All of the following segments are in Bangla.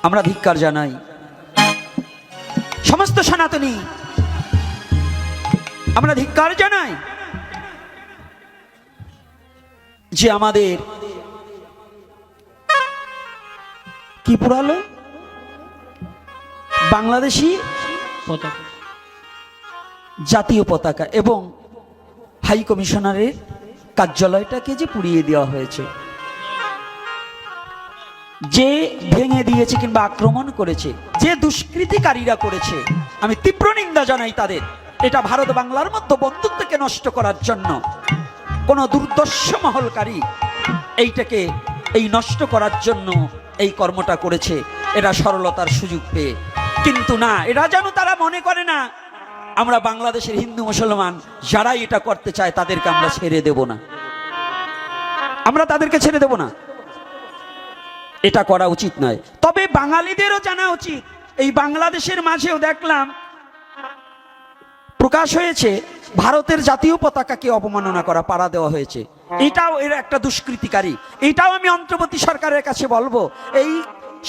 আমরা ধিক্কার জানাই। সমস্ত সনাতনী আমরা ধিক্কার জানাই যে আমাদের কি পুরালো বাংলাদেশি পতাকা, জাতীয় পতাকা এবং হাই কমিশনারের কার্যালয়টাকে যে পুড়িয়ে দেওয়া হয়েছে, যে ভেঙে দিয়েছে কিংবা আক্রমণ করেছে, যে দুষ্কৃতিকারীরা করেছে, আমি তীব্র নিন্দা জানাই তাদের। এটা ভারত বাংলার মধ্যে বন্ধুত্বকে নষ্ট করার জন্য কোন দুর্দর্শ মহলকারী এইটাকে এই নষ্ট করার জন্য এই কর্মটা করেছে, এরা সরলতার সুযোগ পেয়ে। কিন্তু না, এরা যেন তারা মনে করে না আমরা বাংলাদেশের হিন্দু মুসলমান যারাই এটা করতে চায় তাদেরকে আমরা ছেড়ে দেব না, আমরা তাদেরকে ছেড়ে দেব না, এটা করা উচিত নয়। তবে বাঙালিদেরও জানা উচিত, এই বাংলাদেশের মাঝেও দেখলাম প্রকাশ হয়েছে ভারতের জাতীয় পতাকাকে অবমাননা করা, পাড়া দেওয়া হয়েছে। এটাও এর একটা দুষ্কৃতিকারী। এটাও আমি অন্তর্বর্তী সরকারের কাছে বলবো, এই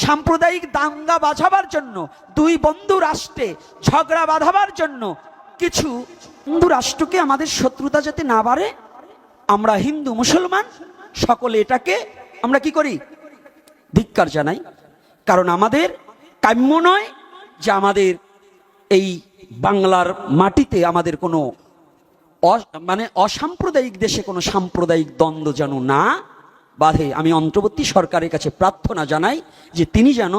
সাম্প্রদায়িক দাঙ্গা বাঁধাবার জন্য, দুই বন্ধু রাষ্ট্রে ঝগড়া বাঁধাবার জন্য কিছু বন্ধু রাষ্ট্রকে আমাদের শত্রুতা যাতে না বাড়ে, আমরা হিন্দু মুসলমান সকলে এটাকে আমরা কি করি, ধিক্কার জানাই। কারণ আমাদের কাম্য নয় যে আমাদের এই বাংলার মাটিতে আমাদের কোনো অসাম্প্রদায়িক দেশে কোনো সাম্প্রদায়িক দ্বন্দ্ব যেন না বাধে। আমি অন্তর্বর্তী সরকারের কাছে প্রার্থনা জানাই যে তিনি যেন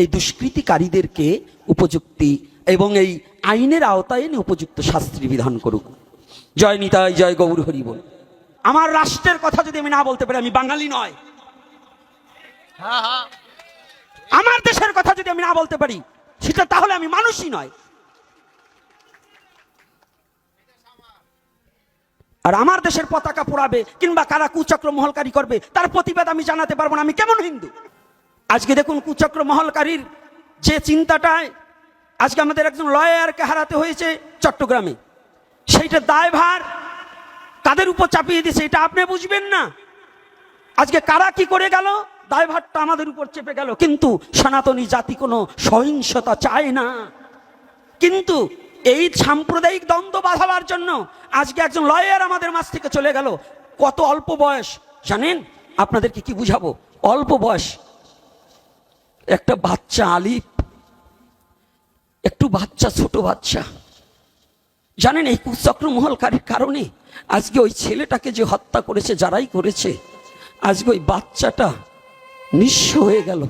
এই দুষ্কৃতিকারীদেরকে উপযুক্তি এবং এই আইনের আওতায় এনে উপযুক্ত শাস্তি বিধান করুক। জয় নিতাই, জয় গৌর হরি বল। আমার রাষ্ট্রের কথা যদি আমি না বলতে পারি আমি বাঙালি নয়। আমার দেশের কথা যদি আমি না বলতে পারি সেটা তাহলে আমি মানুষই নয়। আর আমার দেশের পতাকা পোড়াবে কিংবা কারা কুচক্র মহলকারী করবে তার প্রতিবাদ আমি জানাতে পারবো না, আমি কেমন হিন্দু? আজকে দেখুন কুচক্র মহলকারীর যে চিন্তাটায় আজকে আমাদের একজন লয়ারকে হারাতে হয়েছে চট্টগ্রামে, সেইটা দায়ভার কাদের উপর চাপিয়ে দিয়েছে এটা আপনি বুঝবেন না। আজকে কারা কি করে গেল, দায়ভারটা আমাদের উপর চেপে গেল। কিন্তু সনাতনী জাতি কোনো সহিংসতা চায় না, কিন্তু এই সাম্প্রদায়িক দ্বন্দ্ব বাঁধাবার জন্য আজকে একজন লয়ার আমাদের মাঝ থেকে চলে গেল। কত অল্প বয়স জানেন, আপনাদেরকে কি বুঝাবো, অল্প বয়স একটা বাচ্চা, আলিফ একটু বাচ্চা, ছোট বাচ্চা। জানেন এই কুচক্র মহলকারীর কারণে আজকে ওই ছেলেটাকে যে হত্যা করেছে, যারাই করেছে, আজকে ওই বাচ্চাটা নিঃস্ব হয়ে গেল।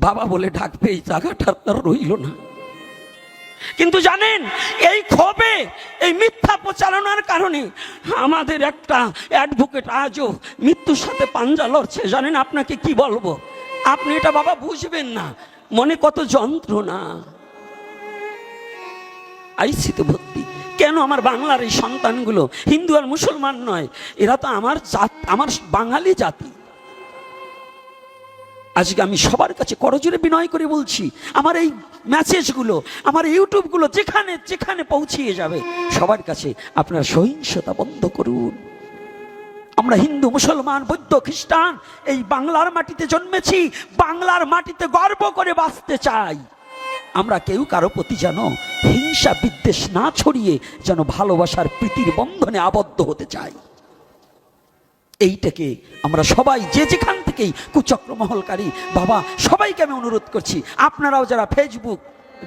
বাবা বলে ডাকবে এই জায়গাটা তার রইল না। কিন্তু জানেন এই ক্ষোভে, এই মিথ্যা প্রচারণার কারণে আমাদের একটা অ্যাডভোকেট আজও মৃত্যুর সাথে পাঞ্জা লড়ছে। জানেন আপনাকে কি বলবো, আপনি এটা বাবা বুঝবেন না, মনে কত যন্ত্রণা। আইসিতে ভর্তি কেন? আমার বাংলার এই সন্তানগুলো হিন্দু আর মুসলমান নয়, এরা তো আমার জাত, আমার বাঙালি জাতি। আজকে আমি সবার কাছে করজোরে বিনয় করে বলছি, আমার এই মেসেজগুলো, আমার ইউটিউবগুলো যেখানে যেখানে পৌঁছিয়ে যাবে, সবার কাছে আপনারা সহিংসতা বন্ধ করুন। আমরা হিন্দু, মুসলমান, বৌদ্ধ, খ্রিস্টান এই বাংলার মাটিতে জন্মেছি, বাংলার মাটিতে গর্ব করে বাঁচতে চাই। আমরা কেউ কারো প্রতি যেন হিংসা বিদ্বেষ না ছড়িয়ে যেন ভালোবাসার প্রীতির বন্ধনে আবদ্ধ হতে চাই। এইটাকে আমরা সবাই যে যেখান থেকেই কুচক্র মহলকারী বাবা সবাইকে আমি অনুরোধ করছি, আপনারাও যারা ফেসবুক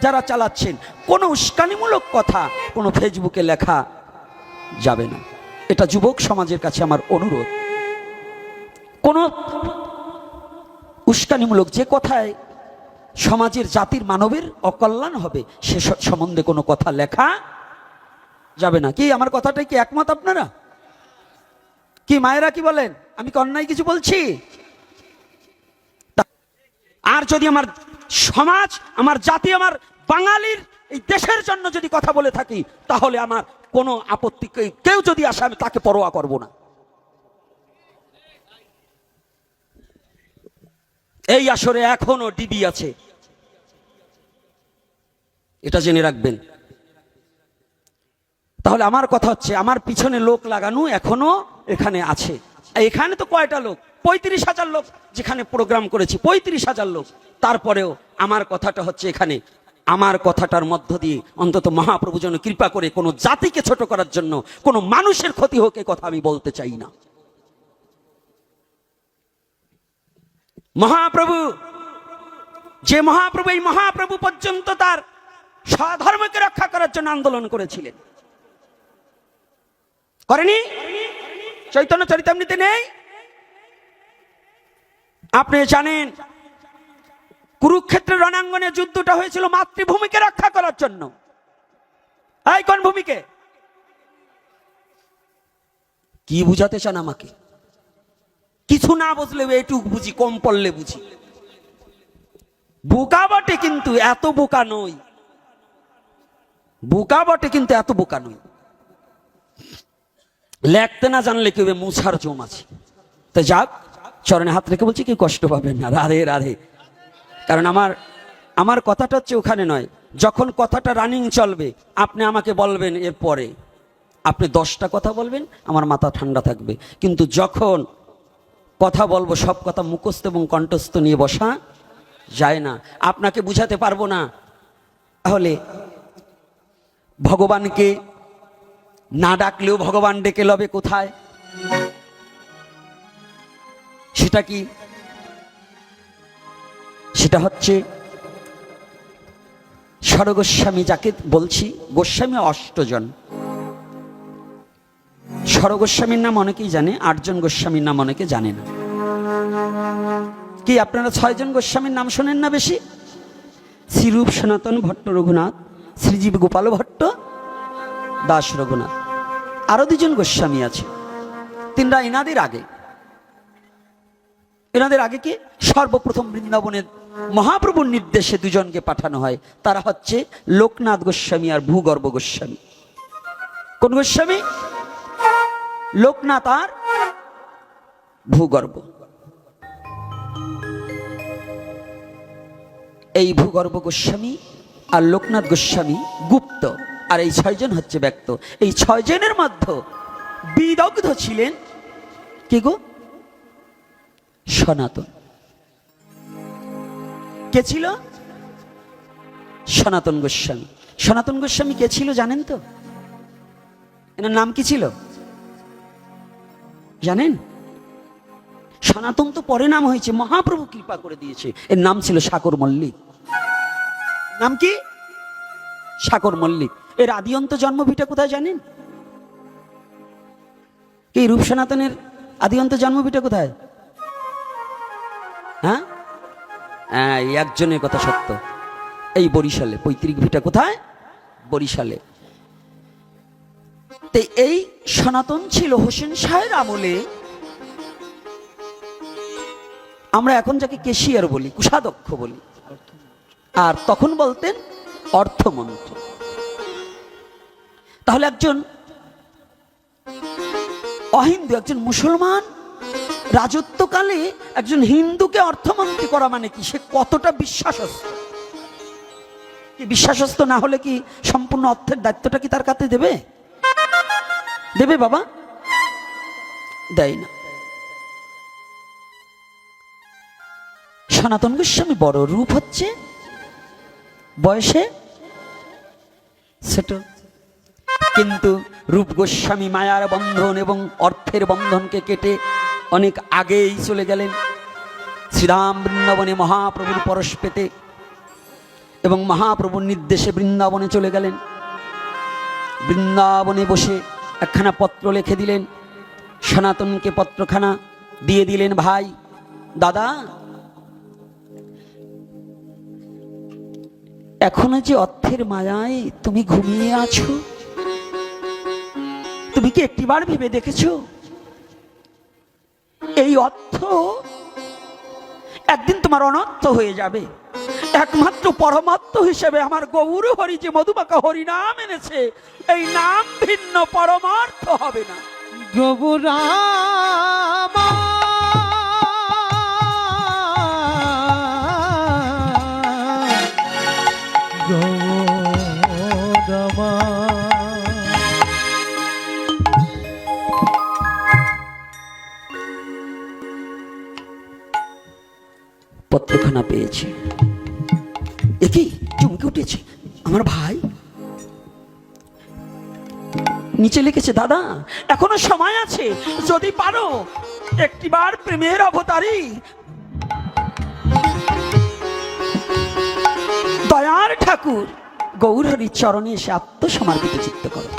যারা চালাচ্ছেন, কোনো উস্কানিমূলক কথা কোনো ফেসবুকে লেখা যাবে না। এটা যুবক সমাজের কাছে আমার অনুরোধ। কোনো উস্কানিমূলক যে কথায় সমাজের জাতির মানবের অকল্যাণ হবে সে সম্বন্ধে কোনো কথা লেখা যাবে না। কি আমার কথাটাই কি একমত আপনারা? কি মায়েরা কি বলেন? আমি কি অন্যায় কিছু বলছি? আর যদি আমার সমাজ, আমার জাতি, আমার বাঙালির এই দেশের জন্য যদি কথা বলে থাকি তাহলে আমার কোনো আপত্তি, কেউ যদি আসে আমি তাকে পরোয়া করব না। এই আসরে এখনো ডিবি আছে, এটা জেনে রাখবেন। তাহলে আমার কথা হচ্ছে আমার পিছনে লোক লাগানো এখনো এখানে আছে। এখানে তো কয়টা লোক, 35,000 লোক যেখানে প্রোগ্রাম করেছি, 35,000 লোক, তারপরেও আমার কথাটা হচ্ছে এখানে, আমার কথাটার মধ্য দিয়ে অন্তত মহাপ্রভু যেন কৃপা করে কোনো জাতিকে ছোট করার জন্য কোনো মানুষের ক্ষতি হোক, এ কথা আমি বলতে চাই না। মহাপ্রভু, যে মহাপ্রভু, এই মহাপ্রভু পর্যন্ত তার স্বধর্মকে রক্ষা করার জন্য আন্দোলন করেছিলেন, করেনি? চৈতন্য চরিতামৃতে নেই? আপনি জানেন কুরুক্ষেত্রের রণাঙ্গনে যুদ্ধটা হয়েছিল মাতৃভূমিকে রক্ষা করার জন্য। এই কোন ভূমিকে? কি বুঝাতে চান আমাকে? কিছু না বুঝলে এটুক বুঝি, কম পড়লে বুঝি। বোকা বটে কিন্তু এত বোকা নই, বোকা বটে কিন্তু এত বোকা নই। লেখতে না জানলে কেউ মুছার জম আছে। তো যাক, চরণে হাত রেখে বলছি, কি কষ্ট পাবেন না, রাধে রাধে। কারণ আমার কথাটা হচ্ছে ওখানে নয়, যখন কথাটা রানিং চলবে আপনি আমাকে বলবেন, এরপরে আপনি 10টা কথা বলবেন, আমার মাথা ঠান্ডা থাকবে। কিন্তু যখন কথা বলবো সব কথা মুখস্থ এবং কণ্ঠস্থ নিয়ে বসা যায় না, আপনাকে বুঝাতে পারবো না। তাহলে ভগবানকে না ডাকলেও ভগবান ডেকে লবে কোথায়? সেটা কি? সেটা হচ্ছে স্বরগোস্বামী, যাকে বলছি গোস্বামী 8 জন। স্বরগোস্বামীর নাম অনেকেই জানে, 8 জন গোস্বামীর নাম অনেকে জানে না। কি আপনারা 6 জন গোস্বামীর নাম শোনেন না বেশি? শ্রীরূপ সনাতন ভট্ট রঘুনাথ, শ্রীজীব গোপাল ভট্ট, দাস রঘুনাথ। আরো 2 জন গোস্বামী আছে, তিনরা এনাদের আগে। এনাদের আগে কি সর্বপ্রথম বৃন্দাবনের মহাপ্রভুর নির্দেশে 2 জনকে পাঠানো হয়। তারা হচ্ছে লোকনাথ গোস্বামী আর ভূগর্ভ গোস্বামী। কোন গোস্বামী? লোকনাথ আর ভূগর্ভ। এই ভূগর্ভ গোস্বামী আর লোকনাথ গোস্বামী গুপ্ত, আর এই 6 জন হচ্ছে ব্যক্ত। এই 6 জনের মধ্যে বিদগ্ধ ছিলেন কে গো? সনাতন। কে ছিল? সনাতন গোস্বামী। সনাতন গোস্বামী কে ছিল জানেন তো? এনার নাম কি ছিল জানেন? সনাতন তো পরে নাম হয়েছে, মহাপ্রভু কৃপা করে দিয়েছে। এর নাম ছিল সাকর মল্লিক। নাম কি? সাকর মল্লিক। এর আদিঅন্ত জন্মভিটা কোথায় জানেন? এই রূপ সনাতনের আদিঅন্ত জন্মভিটা কোথায়? হ্যাঁ, এই একজনের কথা সত্য, এই বরিশালে। পৈতৃক ভিটা কোথায়? বরিশালে। তো এই সনাতন ছিল হোসেন শাহের আমলে। আমরা এখন যাকে কেশিয়ার বলি, কোষাধ্যক্ষ বলি, আর তখন বলতেন অর্থমন্ত্রী। তাহলে একজন অহিন্দু, একজন মুসলমান রাজত্বকালে একজন হিন্দুকে অর্থমন্ত্রী করা মানে কি? সে কতটা বিশ্বাসস্থ? কি বিশ্বাসস্থ না হলে কি সম্পূর্ণ অর্থের দায়িত্বটা কি তার কাছে দেবে? দেবে বাবা? দেয় না। সনাতন গোস্বামী বড়, রূপ হচ্ছে বয়সে ছোট, কিন্তু রূপ গোস্বামী মায়ার বন্ধন এবং অর্থের বন্ধনকে কেটে অনেক আগেই চলে গেলেন শ্রীরাম বৃন্দাবনে মহাপ্রভুর পরশ পেতে, এবং মহাপ্রভুর নির্দেশে বৃন্দাবনে চলে গেলেন। বৃন্দাবনে বসে একখানা পত্র লিখে দিলেন, সনাতনকে পত্রখানা দিয়ে দিলেন। ভাই দাদা, এখনো যে অর্থের মায়ায় তুমি ঘুমিয়ে আছো, তুমি কি একটিবার ভেবে দেখেছো এই অর্থ একদিন তোমার অনর্থ হয়ে যাবে? একমাত্র পরমার্থ হিসেবে আমার গৌর হরি যে মধুমাখা হরি নাম এনেছে, এই নাম ভিন্ন পরমার্থ হবে না। গৌরাম পত্রখানা পেয়েছি, একি চমকে উঠেছে, আমার ভাই। নিচে লিখেছে, দাদা এখনো সময় আছে, যদি পারো একটিবার প্রেমের অবতারী দয়ার ঠাকুর গৌরহরির চরণে এসে আত্মসমর্পিত চিত্ত করো।